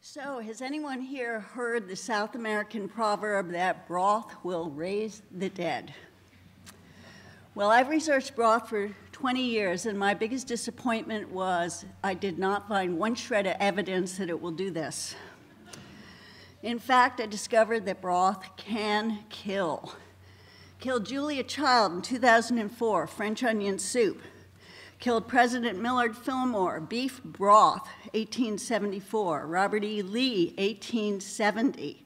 So, has anyone here heard the South American proverb that broth will raise the dead? Well, I've researched broth for 20 years, and my biggest disappointment was I did not find one shred of evidence that it will do this. In fact, I discovered that broth can kill. Killed Julia Child in 2004, French onion soup. Killed President Millard Fillmore, beef broth, 1874. Robert E. Lee, 1870.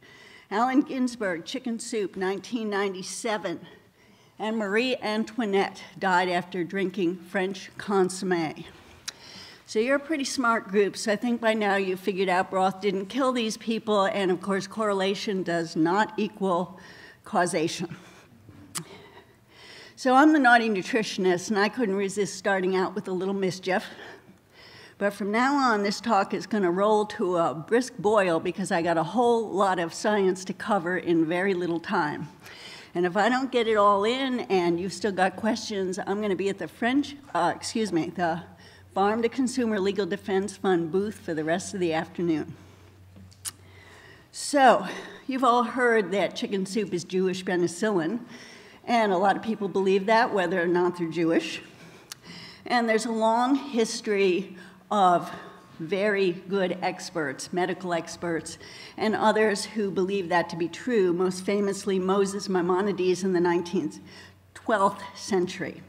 Allen Ginsberg, chicken soup, 1997. And Marie Antoinette died after drinking French consommé. So you're a pretty smart group, so I think by now you've figured out broth didn't kill these people, and of course correlation does not equal causation. So I'm the naughty nutritionist, and I couldn't resist starting out with a little mischief. But from now on, this talk is going to roll to a brisk boil because I got a whole lot of science to cover in very little time. And if I don't get it all in and you've still got questions, I'm going to be at the the Farm to Consumer Legal Defense Fund booth for the rest of the afternoon. So, you've all heard that chicken soup is Jewish penicillin. And a lot of people believe that, whether or not they're Jewish. And there's a long history of very good experts, medical experts, and others who believe that to be true, most famously Moses Maimonides in the 12th century.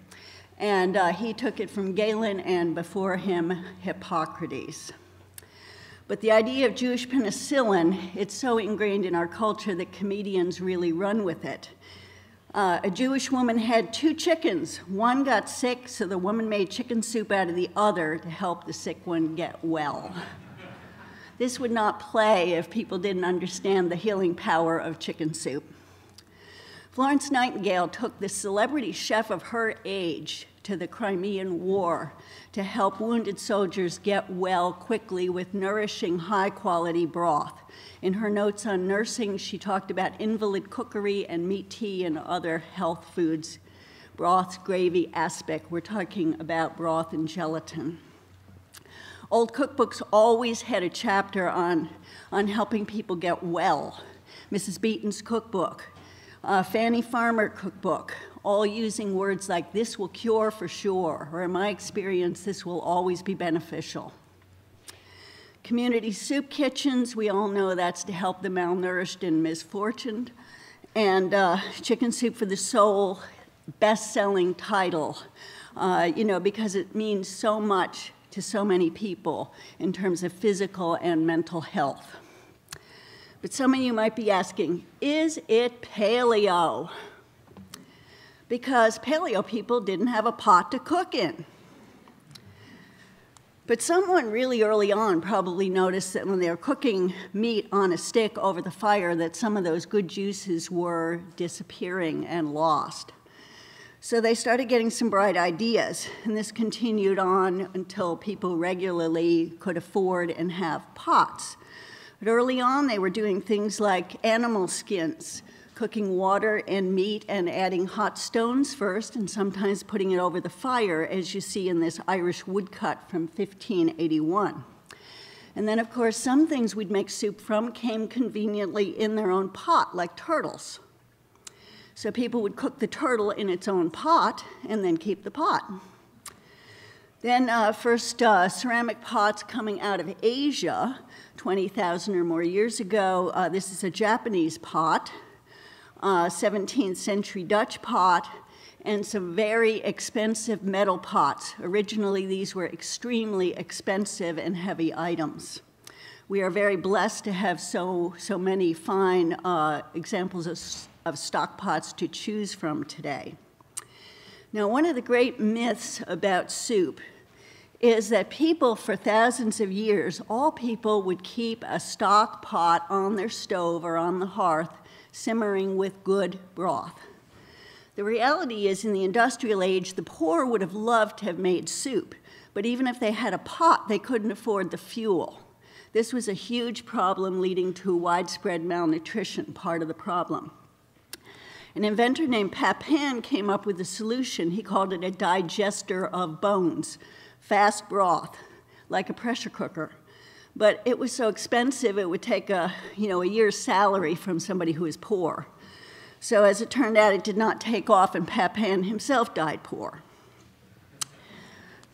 And he took it from Galen and before him, Hippocrates. But the idea of Jewish penicillin, it's so ingrained in our culture that comedians really run with it. A Jewish woman had 2 chickens. One got sick, so the woman made chicken soup out of the other to help the sick one get well. This would not play if people didn't understand the healing power of chicken soup. Florence Nightingale took the celebrity chef of her age to the Crimean War to help wounded soldiers get well quickly with nourishing, high-quality broth. In her notes on nursing, she talked about invalid cookery and meat tea and other health foods. Broth's gravy aspect, we're talking about broth and gelatin. Old cookbooks always had a chapter on helping people get well. Mrs. Beaton's cookbook, Fanny Farmer cookbook, all using words like this will cure for sure, or in my experience, this will always be beneficial. Community soup kitchens, we all know that's to help the malnourished and misfortuned. And Chicken Soup for the Soul, best-selling title, because it means so much to so many people in terms of physical and mental health. But some of you might be asking, is it paleo? Because paleo people didn't have a pot to cook in. But someone really early on probably noticed that when they were cooking meat on a stick over the fire that some of those good juices were disappearing and lost. So they started getting some bright ideas, and this continued on until people regularly could afford and have pots. But early on they were doing things like animal skins, cooking water and meat and adding hot stones first and sometimes putting it over the fire, as you see in this Irish woodcut from 1581. And then, of course, some things we'd make soup from came conveniently in their own pot, like turtles. So people would cook the turtle in its own pot and then keep the pot. Then first ceramic pots coming out of Asia, 20,000 or more years ago. This is a Japanese pot. 17th century Dutch pot, and some very expensive metal pots. Originally, these were extremely expensive and heavy items. We are very blessed to have so many fine examples of stock pots to choose from today. Now, one of the great myths about soup is that people for thousands of years, all people would keep a stock pot on their stove or on the hearth simmering with good broth. The reality is, in the industrial age, the poor would have loved to have made soup, but even if they had a pot, they couldn't afford the fuel. This was a huge problem leading to widespread malnutrition, part of the problem. An inventor named Papin came up with a solution. He called it a digester of bones, fast broth, like a pressure cooker. but it was so expensive it would take a year's salary from somebody who is poor. So as it turned out, it did not take off, and Papin himself died poor.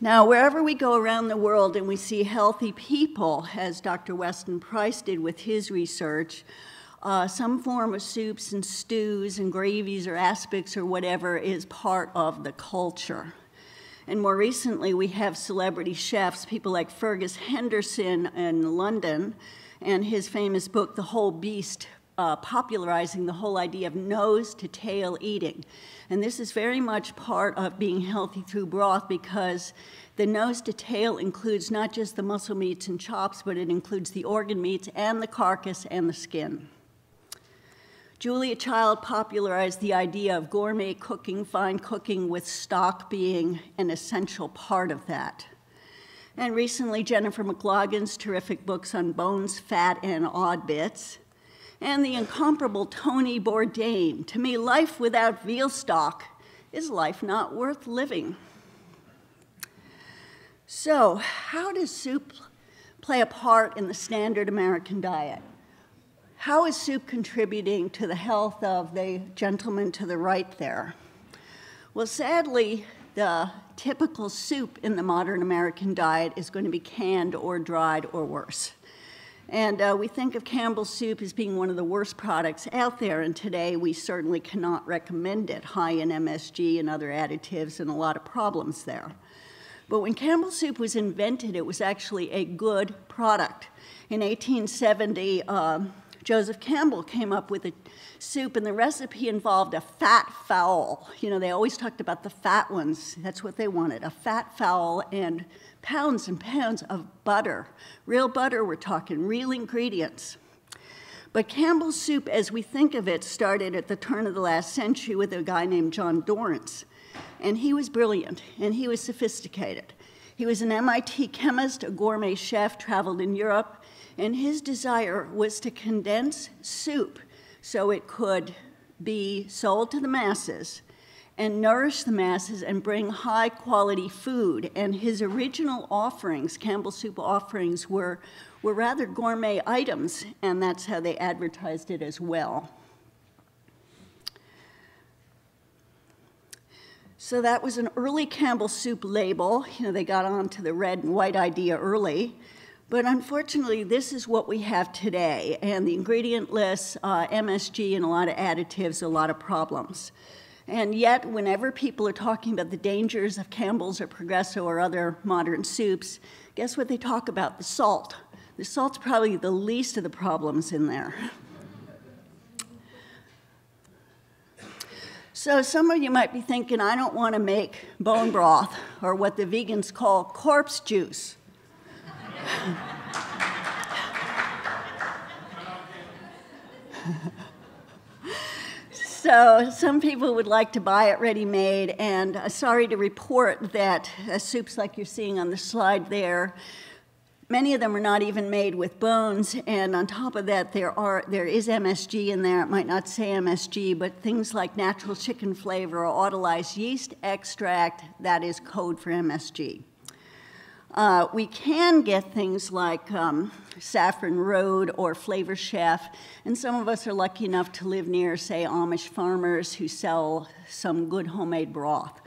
Now, wherever we go around the world and we see healthy people, as Dr. Weston Price did with his research, some form of soups and stews and gravies or aspics or whatever is part of the culture. And more recently, we have celebrity chefs, people like Fergus Henderson in London, and his famous book, The Whole Beast, popularizing the whole idea of nose-to-tail eating. And this is very much part of being healthy through broth, because the nose-to-tail includes not just the muscle meats and chops, but it includes the organ meats and the carcass and the skin. Julia Child popularized the idea of gourmet cooking, fine cooking, with stock being an essential part of that. And recently, Jennifer McLaughlин's terrific books on bones, fat, and odd bits. And the incomparable Tony Bourdain. To me, life without veal stock is life not worth living. So, how does soup play a part in the standard American diet? How is soup contributing to the health of the gentleman to the right there? Well, sadly, the typical soup in the modern American diet is going to be canned or dried or worse. And we think of Campbell's soup as being one of the worst products out there, and today we certainly cannot recommend it, high in MSG and other additives and a lot of problems there. But when Campbell's soup was invented, it was actually a good product. In 1870, Joseph Campbell came up with a soup, and the recipe involved a fat fowl. They always talked about the fat ones. That's what they wanted, a fat fowl and pounds of butter. Real butter, we're talking, real ingredients. But Campbell's soup, as we think of it, started at the turn of the last century with a guy named John Dorrance. And he was brilliant, and he was sophisticated. He was an MIT chemist, a gourmet chef, traveled in Europe, and his desire was to condense soup so it could be sold to the masses and nourish the masses and bring high-quality food. And his original offerings, Campbell's soup offerings, were rather gourmet items, and that's how they advertised it as well. So that was an early Campbell's soup label. They got onto the red and white idea early. But unfortunately, this is what we have today. And the ingredient lists, MSG, and a lot of additives, a lot of problems. And yet, whenever people are talking about the dangers of Campbell's or Progresso or other modern soups, guess what they talk about? The salt. The salt's probably the least of the problems in there. So some of you might be thinking, I don't want to make bone broth, or what the vegans call corpse juice. So some people would like to buy it ready-made, and sorry to report that soups like you're seeing on the slide there, many of them are not even made with bones, and on top of that, there is MSG in there. It might not say MSG, but things like natural chicken flavor or autolyzed yeast extract, that is code for MSG. We can get things like Saffron Road or Flavor Chef, and some of us are lucky enough to live near, say, Amish farmers who sell some good homemade broth.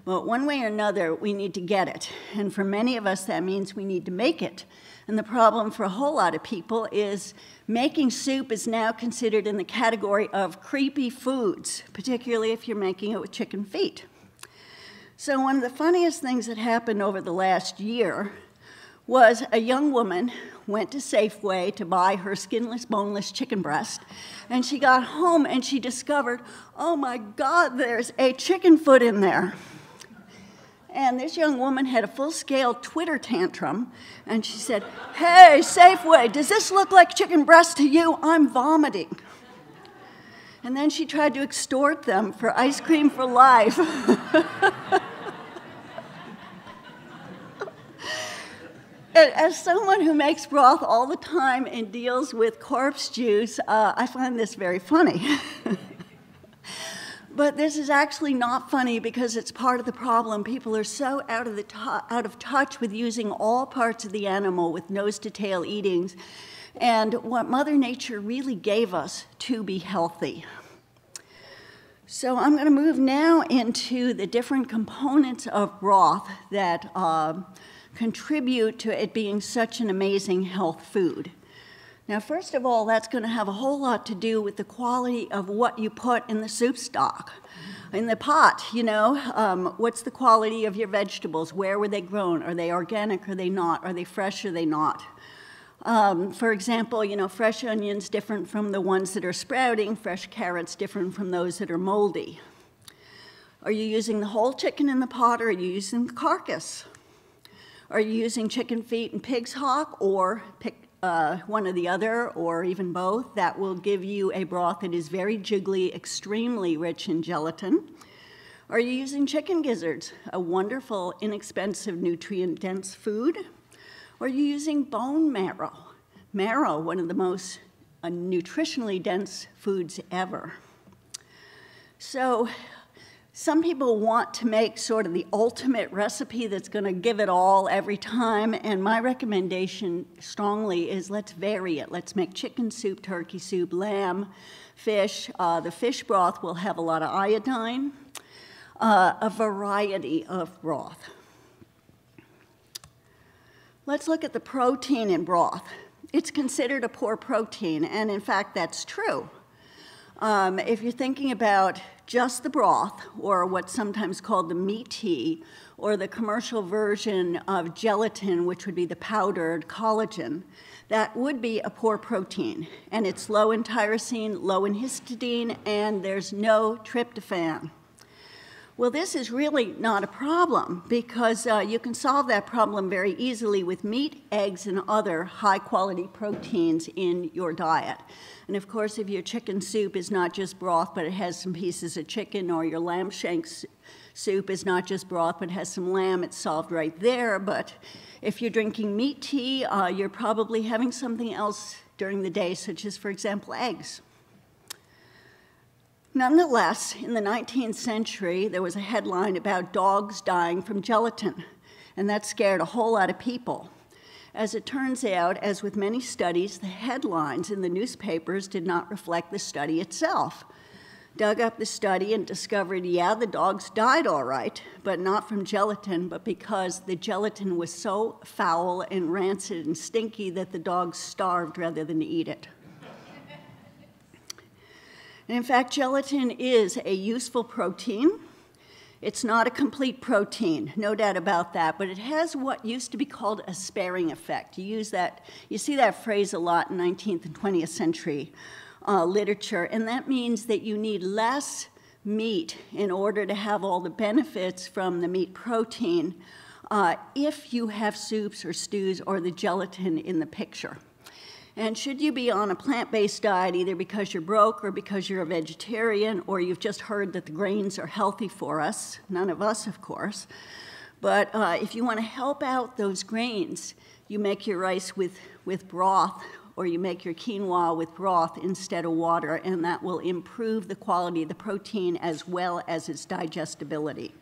But one way or another, we need to get it, and for many of us, that means we need to make it. And the problem for a whole lot of people is making soup is now considered in the category of creepy foods, particularly if you're making it with chicken feet. So one of the funniest things that happened over the last year was a young woman went to Safeway to buy her skinless, boneless chicken breast, and she got home and she discovered, oh my God, there's a chicken foot in there. And this young woman had a full-scale Twitter tantrum, and she said, hey, Safeway, does this look like chicken breast to you? I'm vomiting. And then she tried to extort them for ice cream for life. As someone who makes broth all the time and deals with corpse juice, I find this very funny. But this is actually not funny because it's part of the problem. People are so out of touch with using all parts of the animal with nose-to-tail eatings and what Mother Nature really gave us to be healthy. So I'm going to move now into the different components of broth that contribute to it being such an amazing health food. Now, first of all, that's going to have a whole lot to do with the quality of what you put in the soup stock. In the pot, you know, what's the quality of your vegetables? Where were they grown? Are they organic? Are they not? Are they fresh? Are they not? For example, you know, fresh onions different from the ones that are sprouting, fresh carrots different from those that are moldy. Are you using the whole chicken in the pot, or are you using the carcass? Are you using chicken feet and pig's hock, or one or the other, or even both? That will give you a broth that is very jiggly, extremely rich in gelatin. Are you using chicken gizzards, a wonderful, inexpensive, nutrient-dense food? Or are you using bone marrow? Marrow, one of the most nutritionally dense foods ever. So some people want to make sort of the ultimate recipe that's going to give it all every time, and my recommendation strongly is let's vary it. Let's make chicken soup, turkey soup, lamb, fish. The fish broth will have a lot of iodine, a variety of broth. Let's look at the protein in broth. It's considered a poor protein, and in fact, that's true. If you're thinking about just the broth, or what's sometimes called the meat tea, or the commercial version of gelatin, which would be the powdered collagen, that would be a poor protein. And it's low in tyrosine, low in histidine, and there's no tryptophan. Well, this is really not a problem because you can solve that problem very easily with meat, eggs, and other high-quality proteins in your diet. And of course, if your chicken soup is not just broth, but it has some pieces of chicken, or your lamb shank soup is not just broth, but has some lamb, it's solved right there. But if you're drinking meat tea, you're probably having something else during the day, such as, for example, eggs. Nonetheless, in the 19th century, there was a headline about dogs dying from gelatin, and that scared a whole lot of people. As it turns out, as with many studies, the headlines in the newspapers did not reflect the study itself. Dug up the study and discovered, yeah, the dogs died all right, but not from gelatin, but because the gelatin was so foul and rancid and stinky that the dogs starved rather than eat it. And in fact, gelatin is a useful protein. It's not a complete protein, no doubt about that, but it has what used to be called a sparing effect. You see that phrase a lot in 19th and 20th century literature, and that means that you need less meat in order to have all the benefits from the meat protein if you have soups or stews or the gelatin in the picture. And should you be on a plant-based diet, either because you're broke or because you're a vegetarian, or you've just heard that the grains are healthy for us, none of us, of course, but if you want to help out those grains, you make your rice with broth, or you make your quinoa with broth instead of water, and that will improve the quality of the protein as well as its digestibility.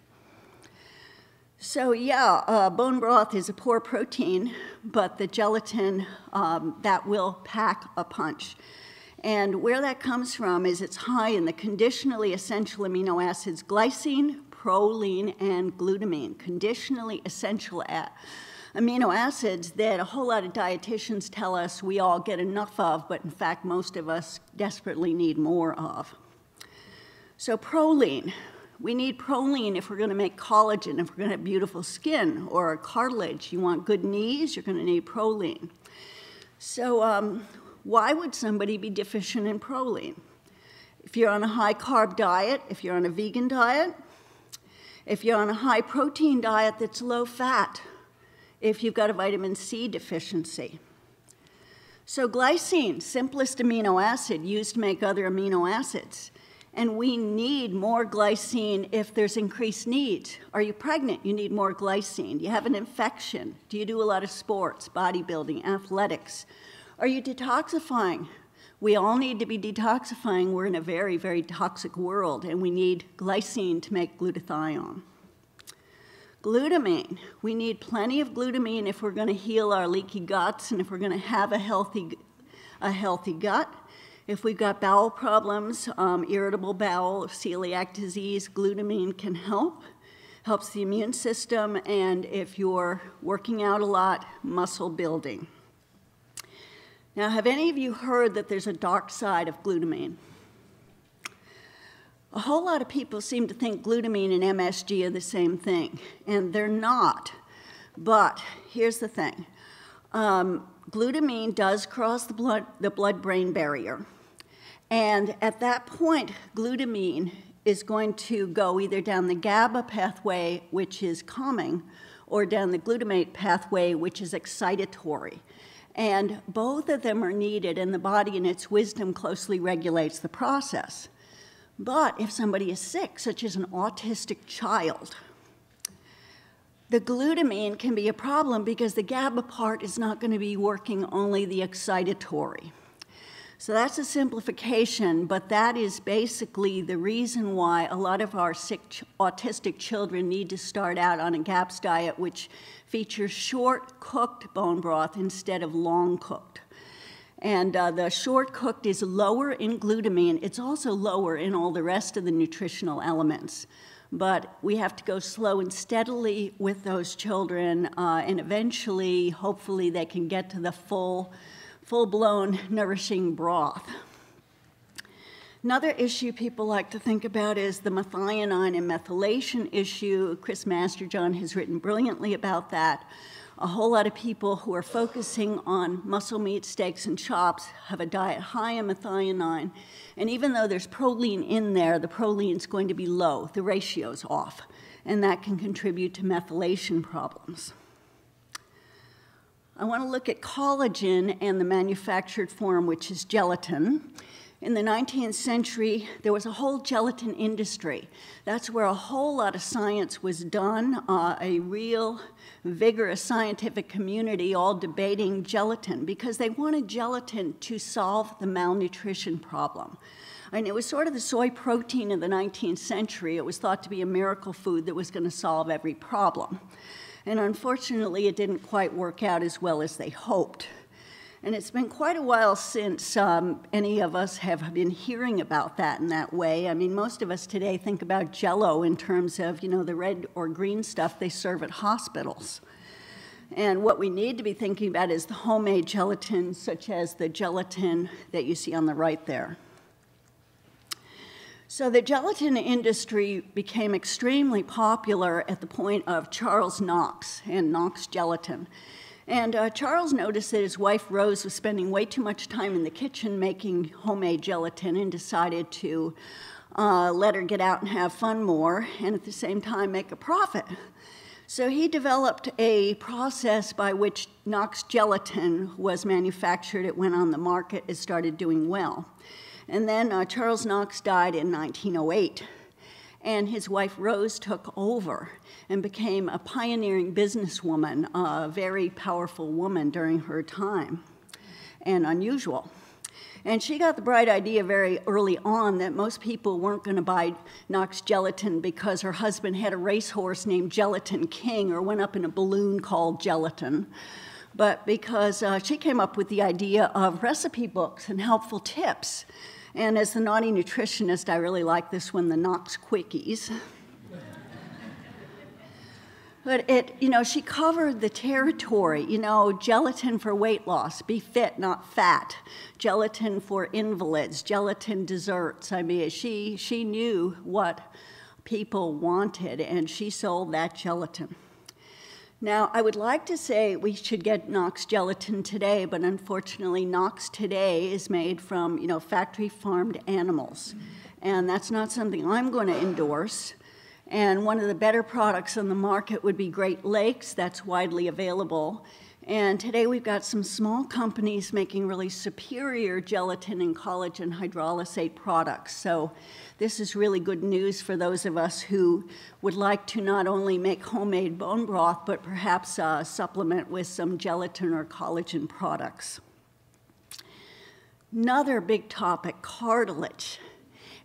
So yeah, bone broth is a poor protein, but the gelatin, that will pack a punch. And where that comes from is it's high in the conditionally essential amino acids glycine, proline, and glutamine. Conditionally essential amino acids that a whole lot of dietitians tell us we all get enough of, but in fact most of us desperately need more of. So proline. We need proline if we're going to make collagen, if we're going to have beautiful skin or cartilage. You want good knees, you're going to need proline. So why would somebody be deficient in proline? If you're on a high-carb diet, if you're on a vegan diet, if you're on a high-protein diet that's low-fat, if you've got a vitamin C deficiency. So glycine, simplest amino acid used to make other amino acids. And we need more glycine if there's increased needs. Are you pregnant? You need more glycine. Do you have an infection? Do you do a lot of sports, bodybuilding, athletics? Are you detoxifying? We all need to be detoxifying. We're in a very, very toxic world, and we need glycine to make glutathione. Glutamine. We need plenty of glutamine if we're going to heal our leaky guts and if we're going to have a healthy gut. If we've got bowel problems, irritable bowel, celiac disease, glutamine can help. Helps the immune system, and if you're working out a lot, muscle building. Now, have any of you heard that there's a dark side of glutamine? A whole lot of people seem to think glutamine and MSG are the same thing, and they're not. But here's the thing. Glutamine does cross the blood-brain barrier. And at that point, glutamine is going to go either down the GABA pathway, which is calming, or down the glutamate pathway, which is excitatory. And both of them are needed, and the body in its wisdom closely regulates the process. But if somebody is sick, such as an autistic child, the glutamine can be a problem because the GABA part is not going to be working, only the excitatory. So that's a simplification, but that is basically the reason why a lot of our sick autistic children need to start out on a GAPS diet, which features short-cooked bone broth instead of long-cooked. And the short-cooked is lower in glutamine. It's also lower in all the rest of the nutritional elements. But we have to go slow and steadily with those children, and eventually, hopefully, they can get to the full-blown nourishing broth. Another issue people like to think about is the methionine and methylation issue. Chris Masterjohn has written brilliantly about that. A whole lot of people who are focusing on muscle meat, steaks, and chops have a diet high in methionine. And even though there's proline in there, the proline's going to be low. The ratio's off. And that can contribute to methylation problems. I want to look at collagen and the manufactured form, which is gelatin. In the 19th century, there was a whole gelatin industry. That's where a whole lot of science was done, a real vigorous scientific community all debating gelatin because they wanted gelatin to solve the malnutrition problem. And it was sort of the soy protein of the 19th century. It was thought to be a miracle food that was going to solve every problem. And unfortunately, it didn't quite work out as well as they hoped. And it's been quite a while since any of us have been hearing about that in that way. I mean, most of us today think about Jell-O in terms of, you know, the red or green stuff they serve at hospitals. And what we need to be thinking about is the homemade gelatin, such as the gelatin that you see on the right there. So the gelatin industry became extremely popular at the point of Charles Knox and Knox Gelatin. And Charles noticed that his wife Rose was spending way too much time in the kitchen making homemade gelatin and decided to let her get out and have fun more and at the same time make a profit. So he developed a process by which Knox Gelatin was manufactured. It went on the market. It started doing well. And then Charles Knox died in 1908. And his wife Rose took over and became a pioneering businesswoman, a very powerful woman during her time, and unusual. And she got the bright idea very early on that most people weren't going to buy Knox Gelatin because her husband had a racehorse named Gelatin King or went up in a balloon called Gelatin, but because she came up with the idea of recipe books and helpful tips. And as the naughty nutritionist, I really like this one, the Knox Quickies. But she covered the territory, gelatin for weight loss, be fit, not fat, gelatin for invalids, gelatin desserts. I mean, she knew what people wanted, and she sold that gelatin. Now, I would like to say we should get Knox Gelatin today, but unfortunately, Knox today is made from, factory-farmed animals. And that's not something I'm going to endorse. And one of the better products on the market would be Great Lakes. That's widely available. And today we've got some small companies making really superior gelatin and collagen hydrolysate products. So this is really good news for those of us who would like to not only make homemade bone broth, but perhaps supplement with some gelatin or collagen products. Another big topic, cartilage.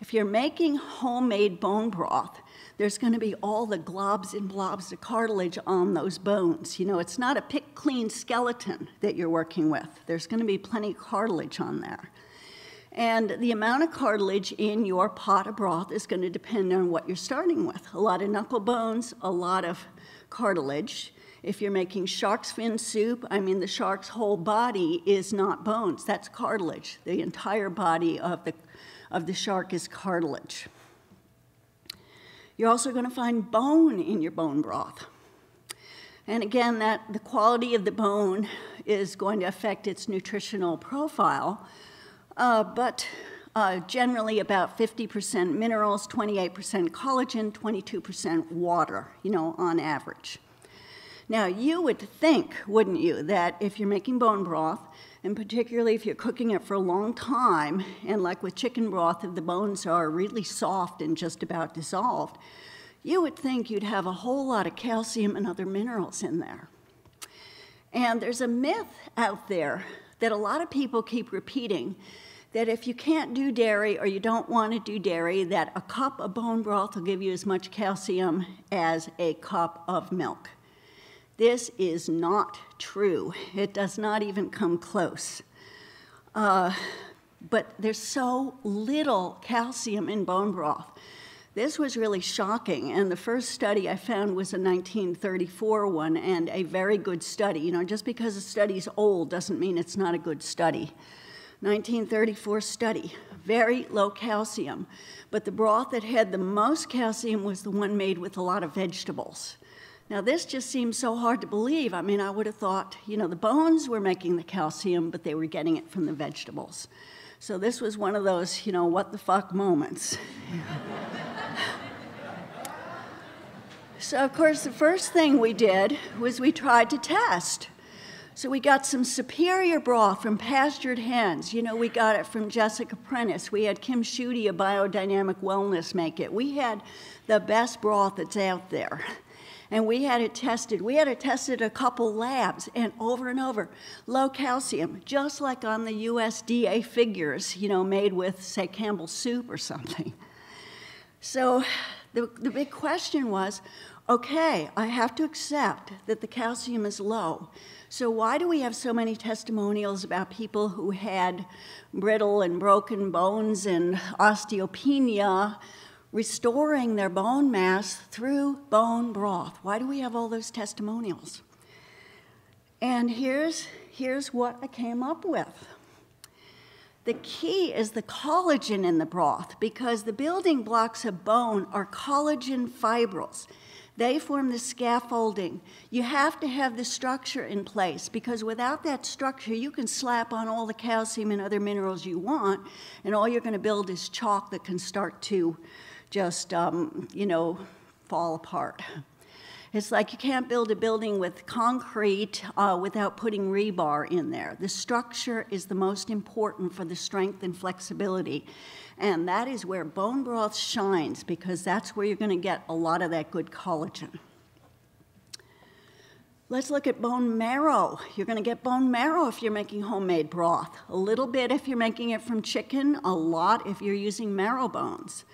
If you're making homemade bone broth, there's going to be all the globs and blobs of cartilage on those bones. You know, it's not a pick clean skeleton that you're working with. There's going to be plenty of cartilage on there. And the amount of cartilage in your pot of broth is going to depend on what you're starting with. A lot of knuckle bones, a lot of cartilage. If you're making shark's fin soup, I mean, the shark's whole body is not bones, that's cartilage. The entire body of the shark is cartilage. You're also going to find bone in your bone broth. And again, the quality of the bone is going to affect its nutritional profile, but generally about 50% minerals, 28% collagen, 22% water, you know, on average. Now, you would think, wouldn't you, that if you're making bone broth, and particularly if you're cooking it for a long time, and like with chicken broth, if the bones are really soft and just about dissolved, you would think you'd have a whole lot of calcium and other minerals in there. And there's a myth out there that a lot of people keep repeating, that if you can't do dairy or you don't want to do dairy, that a cup of bone broth will give you as much calcium as a cup of milk. This is not true. It does not even come close. But there's so little calcium in bone broth. This was really shocking, and the first study I found was a 1934 one, and a very good study. You know, just because a study's old doesn't mean it's not a good study. 1934 study, very low calcium, but the broth that had the most calcium was the one made with a lot of vegetables. Now, this just seems so hard to believe. I mean, I would have thought, you know, the bones were making the calcium, but they were getting it from the vegetables. So this was one of those, you know, what the fuck moments. So, of course, the first thing we did was we tried to test. So we got some superior broth from pastured hens. You know, we got it from Jessica Prentice. We had Kim Schutte of Biodynamic Wellness make it. We had the best broth that's out there. And we had it tested. We had it tested a couple labs, and over, low calcium, just like on the USDA figures, you know, made with, say, Campbell's soup or something. So the big question was, okay, I have to accept that the calcium is low. So why do we have so many testimonials about people who had brittle and broken bones and osteopenia restoring their bone mass through bone broth? Why do we have all those testimonials? And here's what I came up with. The key is the collagen in the broth, because the building blocks of bone are collagen fibrils. They form the scaffolding. You have to have the structure in place, because without that structure, you can slap on all the calcium and other minerals you want, and all you're going to build is chalk that can start to just, you know, fall apart. It's like you can't build a building with concrete without putting rebar in there. The structure is the most important for the strength and flexibility. And that is where bone broth shines, because that's where you're going to get a lot of that good collagen. Let's look at bone marrow. You're going to get bone marrow if you're making homemade broth. A little bit if you're making it from chicken, a lot if you're using marrow bones.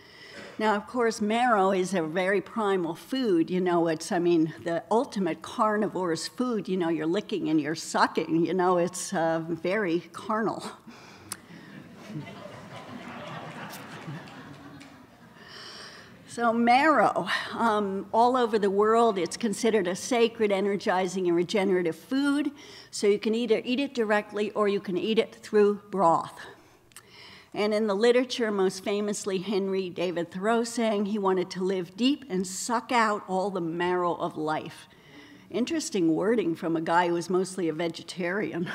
Now, of course, marrow is a very primal food. You know, it's, I mean, the ultimate carnivore's food. You know, you're licking and you're sucking. You know, it's very carnal. So marrow, all over the world, it's considered a sacred, energizing, and regenerative food. So you can either eat it directly or you can eat it through broth. And in the literature, most famously, Henry David Thoreau saying he wanted to live deep and suck out all the marrow of life. Interesting wording from a guy who was mostly a vegetarian.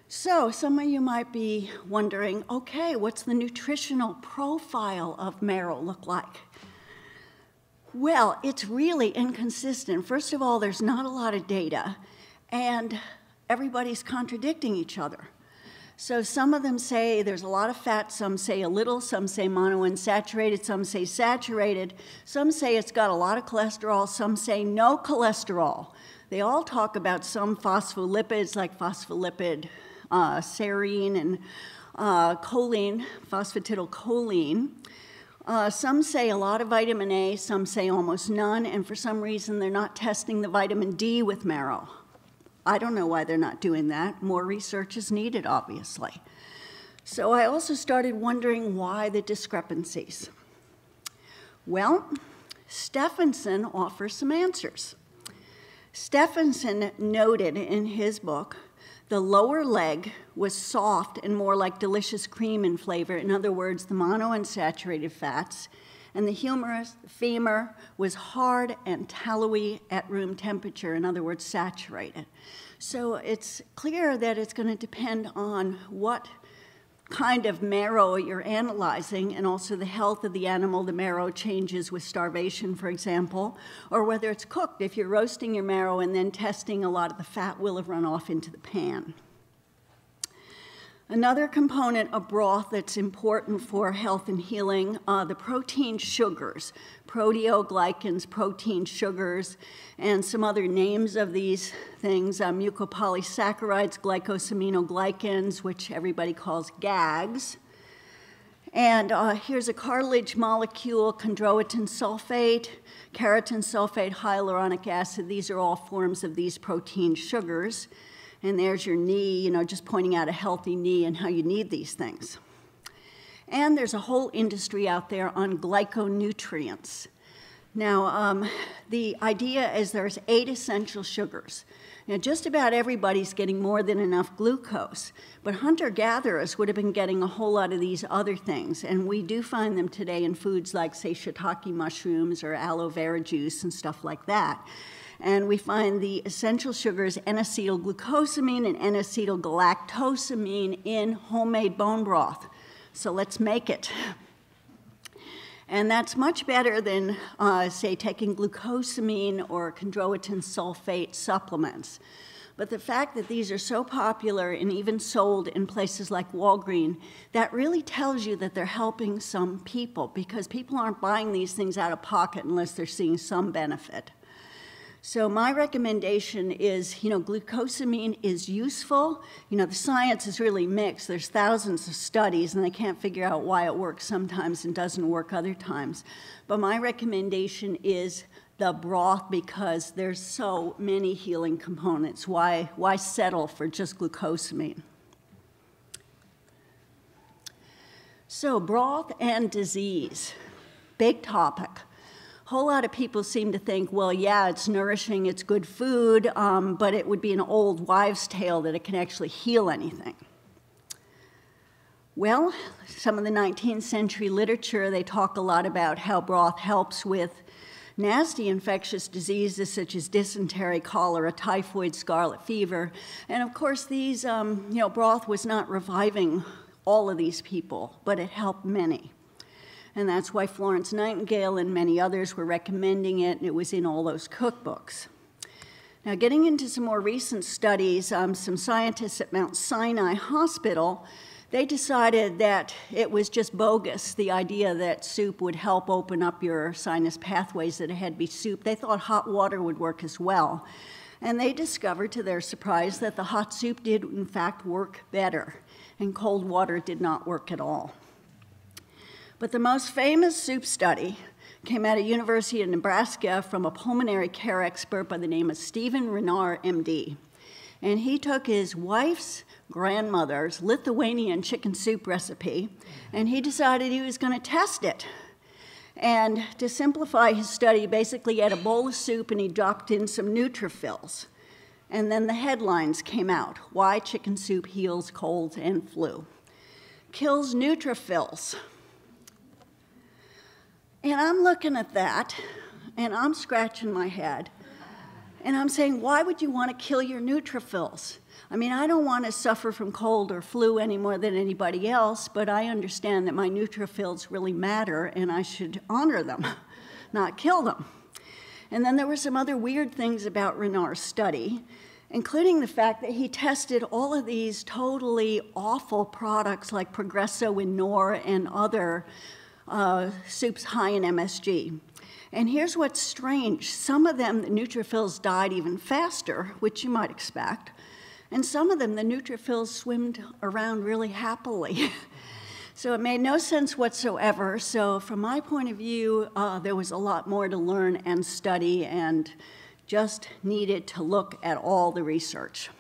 So some of you might be wondering, okay, what's the nutritional profile of marrow look like? Well, it's really inconsistent. First of all, there's not a lot of data, and everybody's contradicting each other. So some of them say there's a lot of fat, some say a little, some say monounsaturated, some say saturated, some say it's got a lot of cholesterol, some say no cholesterol. They all talk about some phospholipids like phospholipid serine and choline, phosphatidylcholine. Some say a lot of vitamin A, some say almost none, and for some reason they're not testing the vitamin D with marrow. I don't know why they're not doing that. More research is needed, obviously. So I also started wondering why the discrepancies. Well, Stephenson offers some answers. Stephenson noted in his book the lower leg was soft and more like delicious cream in flavor, in other words, the monounsaturated fats, and the femur was hard and tallowy at room temperature, in other words, saturated. So it's clear that it's going to depend on what kind of marrow you're analyzing, and also the health of the animal. The marrow changes with starvation, for example, or whether it's cooked. If you're roasting your marrow and then testing, a lot of the fat will have run off into the pan. Another component of broth that's important for health and healing, the protein sugars, proteoglycans, protein sugars, and some other names of these things, mucopolysaccharides, glycosaminoglycans, which everybody calls GAGs. And here's a cartilage molecule, chondroitin sulfate, keratin sulfate, hyaluronic acid. These are all forms of these protein sugars. And there's your knee, just pointing out a healthy knee and how you need these things. And there's a whole industry out there on glyconutrients. Now, the idea is there's 8 essential sugars. Now, just about everybody's getting more than enough glucose, but hunter-gatherers would have been getting a whole lot of these other things, and we do find them today in foods like, say, shiitake mushrooms or aloe vera juice and stuff like that. And we find the essential sugars N-acetylglucosamine and N-acetylgalactosamine in homemade bone broth. So let's make it. And that's much better than, say, taking glucosamine or chondroitin sulfate supplements. But the fact that these are so popular and even sold in places like Walgreens, that really tells you that they're helping some people, because people aren't buying these things out of pocket unless they're seeing some benefit. So my recommendation is, glucosamine is useful. The science is really mixed. There's thousands of studies, and they can't figure out why it works sometimes and doesn't work other times. But my recommendation is the broth, because there's so many healing components. Why settle for just glucosamine? So broth and disease, big topic. A whole lot of people seem to think, well, yeah, it's nourishing, it's good food, but it would be an old wives' tale that it can actually heal anything. Well, some of the 19th century literature, they talk a lot about how broth helps with nasty infectious diseases such as dysentery, cholera, typhoid, scarlet fever. And of course, these, broth was not reviving all of these people, but it helped many. And that's why Florence Nightingale and many others were recommending it, and it was in all those cookbooks. Now, getting into some more recent studies, some scientists at Mount Sinai Hospital, they decided that it was just bogus, the idea that soup would help open up your sinus pathways, that it had to be soup. They thought hot water would work as well. And they discovered, to their surprise, that the hot soup did, in fact, work better, and cold water did not work at all. But the most famous soup study came out of University of Nebraska from a pulmonary care expert by the name of Stephen Renard, MD. And he took his wife's grandmother's Lithuanian chicken soup recipe, and he decided he was going to test it. And to simplify his study, basically he had a bowl of soup and he dropped in some neutrophils. And then the headlines came out: why chicken soup heals colds and flu. Kills neutrophils. And I'm looking at that, and I'm scratching my head, and I'm saying, why would you want to kill your neutrophils? I mean, I don't want to suffer from cold or flu any more than anybody else, but I understand that my neutrophils really matter, and I should honor them, not kill them. And then there were some other weird things about Renard's study, including the fact that he tested all of these totally awful products like Progresso and Knorr and other soups high in MSG. And here's what's strange. Some of them, the neutrophils died even faster, which you might expect. And some of them, the neutrophils swimmed around really happily. So it made no sense whatsoever. So from my point of view, there was a lot more to learn and study, and just needed to look at all the research.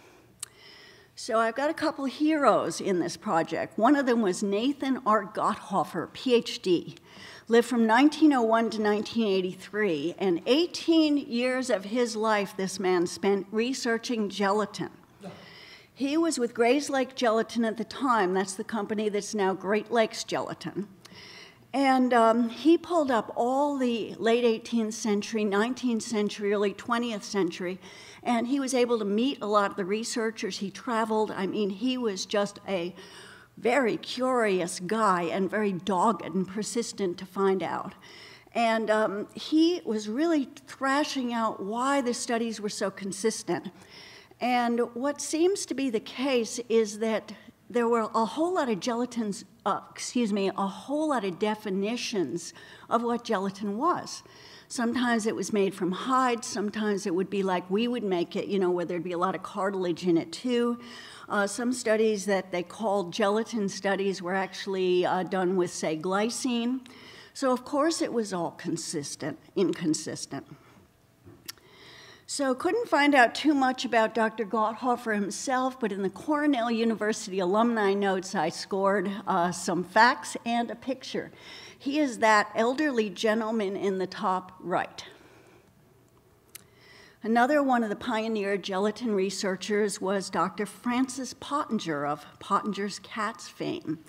So I've got a couple heroes in this project. One of them was Nathan R. Gotthofer, PhD. Lived from 1901 to 1983, and 18 years of his life this man spent researching gelatin. He was with Gray's Lake Gelatin at the time. That's the company that's now Great Lakes Gelatin. And he pulled up all the late 18th century, 19th century, early 20th century, and he was able to meet a lot of the researchers. He traveled. I mean, he was just a very curious guy and very dogged and persistent to find out. And he was really thrashing out why the studies were so consistent. And what seems to be the case is that there were a whole lot of a whole lot of definitions of what gelatin was. Sometimes it was made from hide, sometimes it would be like we would make it, you know, where there'd be a lot of cartilage in it too. Some studies that they called gelatin studies were actually done with, say, glycine. So of course it was all inconsistent. So couldn't find out too much about Dr. Gotthofer himself, but in the Cornell University alumni notes, I scored some facts and a picture. He is that elderly gentleman in the top right. Another one of the pioneer gelatin researchers was Dr. Francis Pottinger of Pottinger's Cats fame.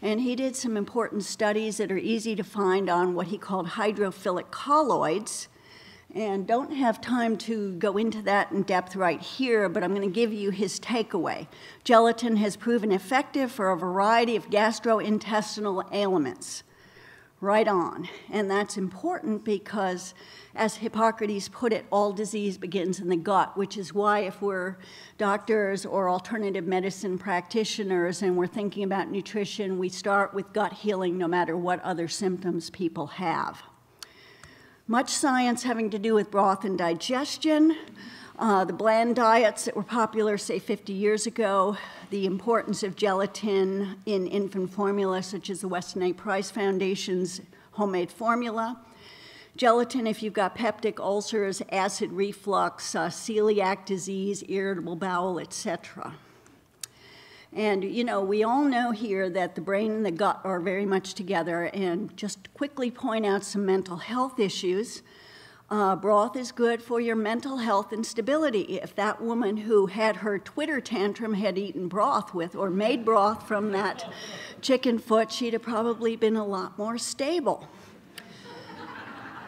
And he did some important studies that are easy to find on what he called hydrophilic colloids. And don't have time to go into that in depth right here, but I'm going to give you his takeaway. Gelatin has proven effective for a variety of gastrointestinal ailments. Right on. And that's important because, as Hippocrates put it, all disease begins in the gut, which is why if we're doctors or alternative medicine practitioners and we're thinking about nutrition, we start with gut healing no matter what other symptoms people have. Much science having to do with broth and digestion, the bland diets that were popular, say, 50 years ago, the importance of gelatin in infant formula, such as the Weston A. Price Foundation's homemade formula. Gelatin if you've got peptic ulcers, acid reflux, celiac disease, irritable bowel, etc. And, you know, we all know here that the brain and the gut are very much together. And just quickly point out some mental health issues. Broth is good for your mental health and stability. If that woman who had her Twitter tantrum had eaten broth with, or made broth from that chicken foot, she'd have probably been a lot more stable.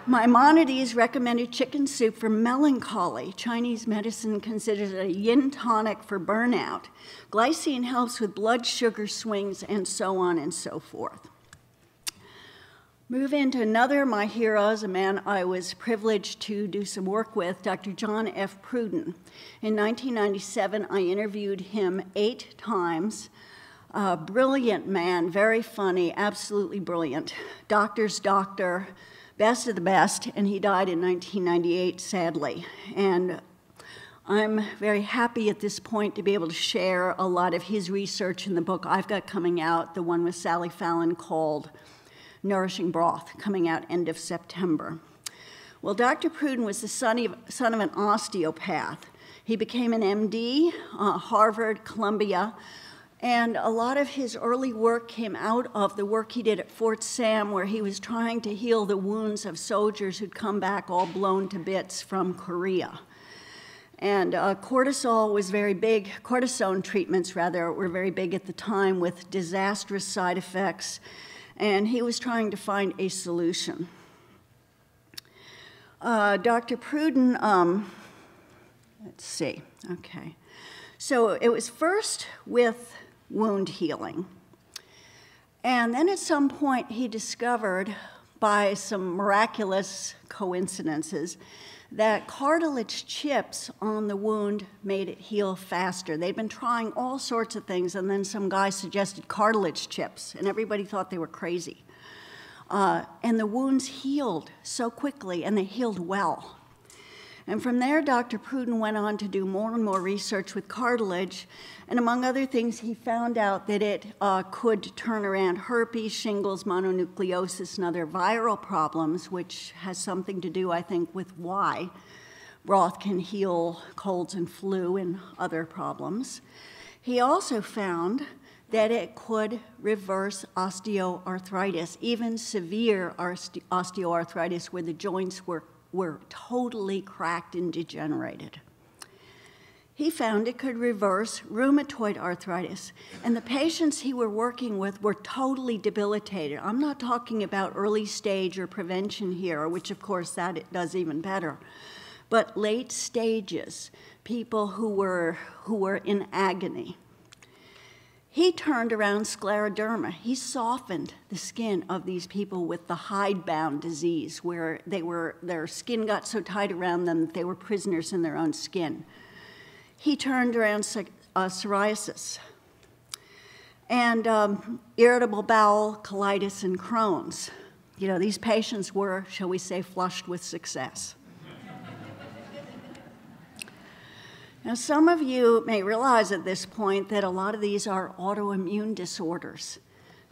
Maimonides recommended chicken soup for melancholy. Chinese medicine considers it a yin tonic for burnout. Glycine helps with blood sugar swings, and so on and so forth. Move into another of my heroes, a man I was privileged to do some work with, Dr. John F. Pruden. In 1997, I interviewed him 8 times. Brilliant man, very funny, absolutely brilliant. Doctor's doctor. Best of the best, and he died in 1998, sadly. And I'm very happy at this point to be able to share a lot of his research in the book I've got coming out, the one with Sally Fallon called Nourishing Broth, coming out end of September. Well, Dr. Pruden was the son of an osteopath. He became an MD, Harvard, Columbia, and a lot of his early work came out of the work he did at Fort Sam, where he was trying to heal the wounds of soldiers who'd come back all blown to bits from Korea. And cortisol was very big, cortisone treatments rather, were very big at the time with disastrous side effects, and he was trying to find a solution. Dr. Pruden, let's see, okay. So it was first with wound healing. And then at some point he discovered, by some miraculous coincidences, that cartilage chips on the wound made it heal faster. They'd been trying all sorts of things, and then some guy suggested cartilage chips, and everybody thought they were crazy. And the wounds healed so quickly, and they healed well. And from there, Dr. Pruden went on to do more and more research with cartilage. And among other things, he found out that it could turn around herpes, shingles, mononucleosis, and other viral problems, which has something to do, I think, with why broth can heal colds and flu and other problems. He also found that it could reverse osteoarthritis, even severe osteoarthritis where the joints were totally cracked and degenerated. He found it could reverse rheumatoid arthritis, and the patients he were working with were totally debilitated. I'm not talking about early stage or prevention here, which of course that it does even better, but late stages, people who were in agony. He turned around scleroderma. He softened the skin of these people with the hidebound disease, where their skin got so tight around them that they were prisoners in their own skin. He turned around psoriasis and irritable bowel, colitis, and Crohn's. You know, these patients were, shall we say, flushed with success. Now, some of you may realize at this point that a lot of these are autoimmune disorders.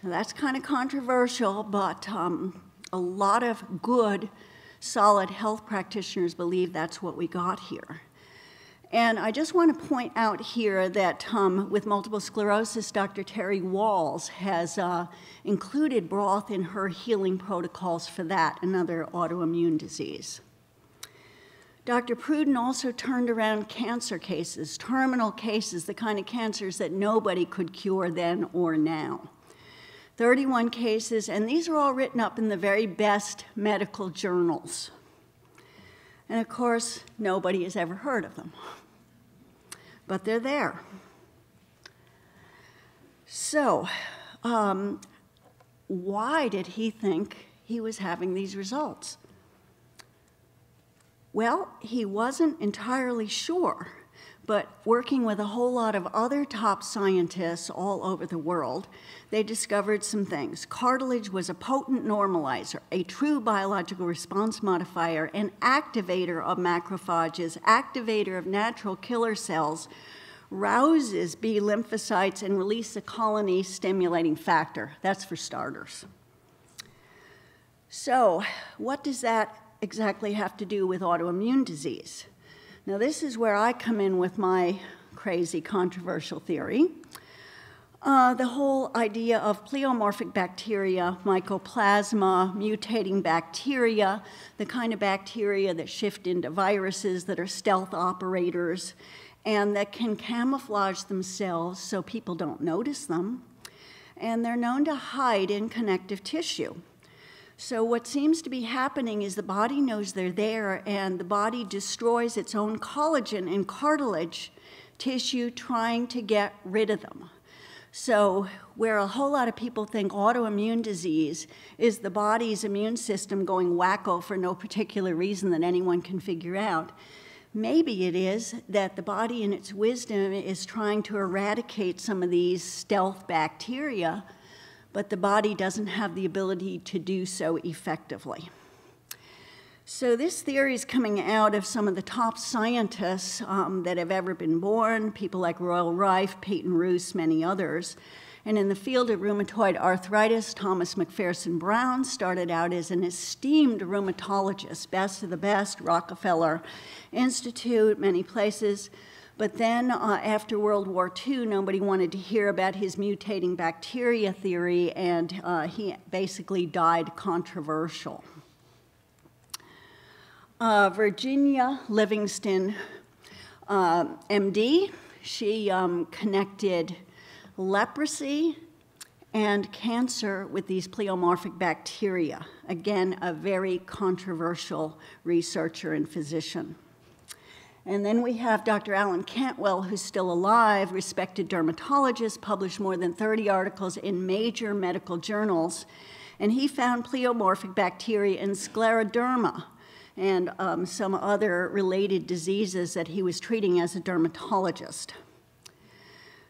Now, that's kind of controversial, but a lot of good, solid health practitioners believe that's what we got here. And I just want to point out here that with multiple sclerosis, Dr. Terry Walls has included broth in her healing protocols for that, another autoimmune disease. Dr. Pruden also turned around cancer cases, terminal cases, the kind of cancers that nobody could cure then or now. 31 cases, and these are all written up in the very best medical journals. And of course, nobody has ever heard of them, but they're there. So, why did he think he was having these results? Well, he wasn't entirely sure, but working with a whole lot of other top scientists all over the world, they discovered some things. Cartilage was a potent normalizer, a true biological response modifier, an activator of macrophages, activator of natural killer cells, rouses B lymphocytes, and release a colony-stimulating factor. That's for starters. So, what does that exactly have to do with autoimmune disease? Now, this is where I come in with my crazy controversial theory. The whole idea of pleomorphic bacteria, mycoplasma, mutating bacteria, the kind of bacteria that shift into viruses that are stealth operators and that can camouflage themselves so people don't notice them, and they're known to hide in connective tissue. So what seems to be happening is the body knows they're there, and the body destroys its own collagen and cartilage tissue trying to get rid of them. So where a whole lot of people think autoimmune disease is the body's immune system going wacko for no particular reason that anyone can figure out, maybe it is that the body in its wisdom is trying to eradicate some of these stealth bacteria, but the body doesn't have the ability to do so effectively. So this theory is coming out of some of the top scientists that have ever been born, people like Royal Rife, Peyton Roos, many others. And in the field of rheumatoid arthritis, Thomas McPherson Brown started out as an esteemed rheumatologist, best of the best, Rockefeller Institute, many places. But then after World War II, nobody wanted to hear about his mutating bacteria theory, and he basically died controversial. Virginia Livingston, MD, she connected leprosy and cancer with these pleomorphic bacteria. Again, a very controversial researcher and physician. And then we have Dr. Alan Cantwell, who's still alive, respected dermatologist, published more than 30 articles in major medical journals, and he found pleomorphic bacteria in scleroderma and some other related diseases that he was treating as a dermatologist.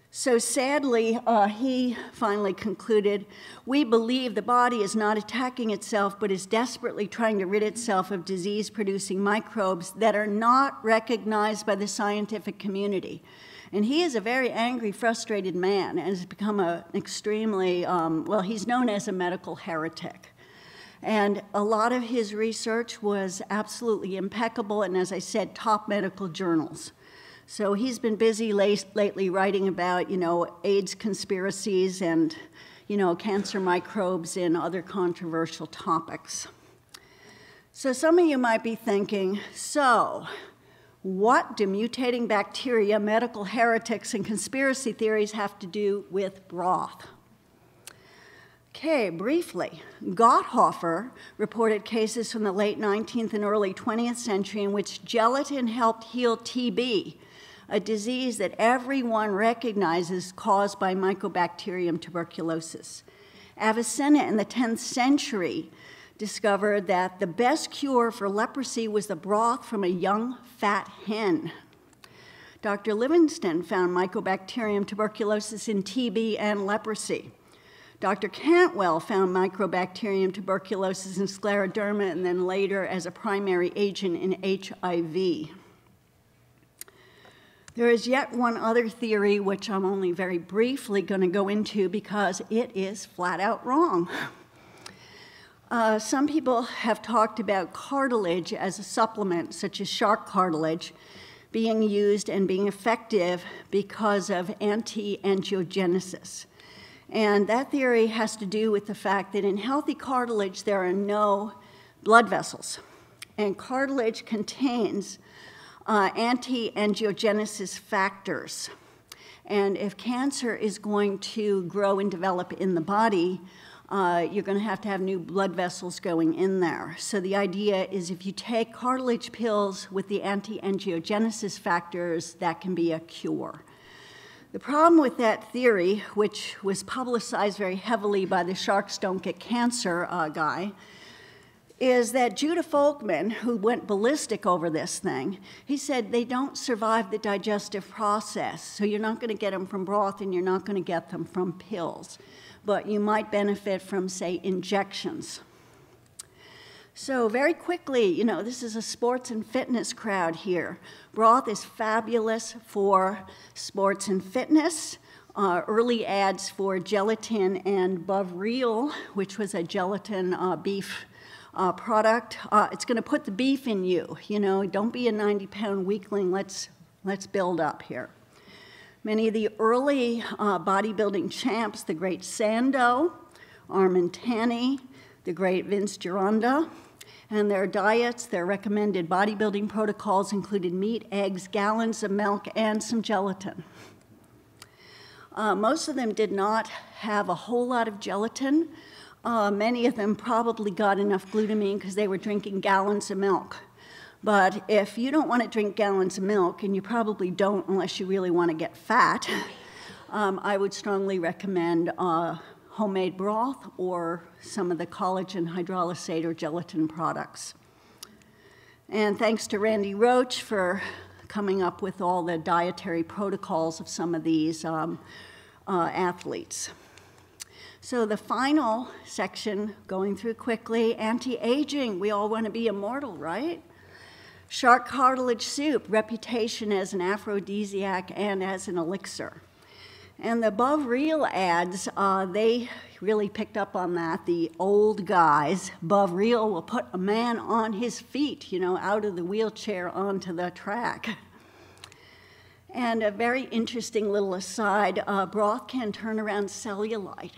So sadly, he finally concluded, we believe the body is not attacking itself, but is desperately trying to rid itself of disease-producing microbes that are not recognized by the scientific community. And he is a very angry, frustrated man and has become an extremely, well, he's known as a medical heretic. And a lot of his research was absolutely impeccable, and as I said, top medical journals. So he's been busy lately writing about, AIDS conspiracies and, cancer microbes and other controversial topics. So some of you might be thinking, so what do mutating bacteria, medical heretics, and conspiracy theories have to do with broth? Okay, briefly, Gotthofer reported cases from the late 19th and early 20th century in which gelatin helped heal TB, a disease that everyone recognizes caused by Mycobacterium tuberculosis. Avicenna in the 10th century discovered that the best cure for leprosy was the broth from a young fat hen. Dr. Livingston found Mycobacterium tuberculosis in TB and leprosy. Dr. Cantwell found Mycobacterium tuberculosis in scleroderma and then later as a primary agent in HIV. There is yet one other theory, which I'm only very briefly going to go into because it is flat out wrong. Some people have talked about cartilage as a supplement, such as shark cartilage, being used and being effective because of anti-angiogenesis. And that theory has to do with the fact that in healthy cartilage, there are no blood vessels. And cartilage contains anti-angiogenesis factors. And if cancer is going to grow and develop in the body, you're going to have new blood vessels going in there. So the idea is if you take cartilage pills with the anti-angiogenesis factors, that can be a cure. The problem with that theory, which was publicized very heavily by the Sharks Don't Get Cancer guy, is that Judah Folkman, who went ballistic over this thing, he said they don't survive the digestive process, so you're not going to get them from broth and you're not going to get them from pills, but you might benefit from, say, injections. So very quickly, this is a sports and fitness crowd here. Broth is fabulous for sports and fitness. Early ads for gelatin and Bovril, which was a gelatin beef product. It's going to put the beef in you. Don't be a 90-pound weakling. Let's build up here. Many of the early bodybuilding champs, the great Sando, Armand Tanny, the great Vince Gironda, and their diets, their recommended bodybuilding protocols included meat, eggs, gallons of milk, and some gelatin. Most of them did not have a whole lot of gelatin. Many of them probably got enough glutamine because they were drinking gallons of milk. But if you don't want to drink gallons of milk, and you probably don't unless you really want to get fat, I would strongly recommend homemade broth or some of the collagen hydrolysate or gelatin products. And thanks to Randy Roach for coming up with all the dietary protocols of some of these athletes. So the final section, going through quickly, anti-aging. We all want to be immortal, right? Shark cartilage soup, reputation as an aphrodisiac and as an elixir. And the Bovril ads, they really picked up on that. The old guys, Bovril will put a man on his feet, out of the wheelchair onto the track. And a very interesting little aside, broth can turn around cellulite.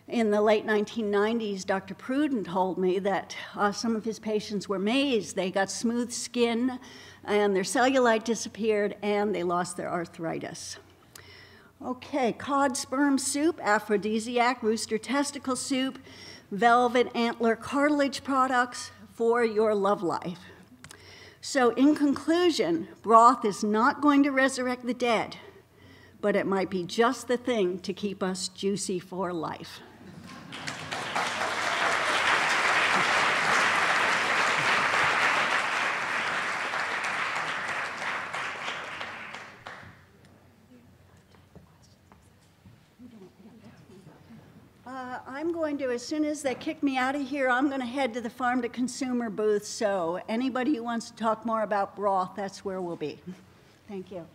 In the late 1990s, Dr. Pruden told me that some of his patients were amazed. They got smooth skin, and their cellulite disappeared, and they lost their arthritis. Okay, cod sperm soup, aphrodisiac, rooster testicle soup, velvet antler cartilage products for your love life. So in conclusion, broth is not going to resurrect the dead, but it might be just the thing to keep us juicy for life. going to, as soon as they kick me out of here, I'm going to head to the farm to consumer booth. So anybody who wants to talk more about broth, that's where we'll be. Thank you.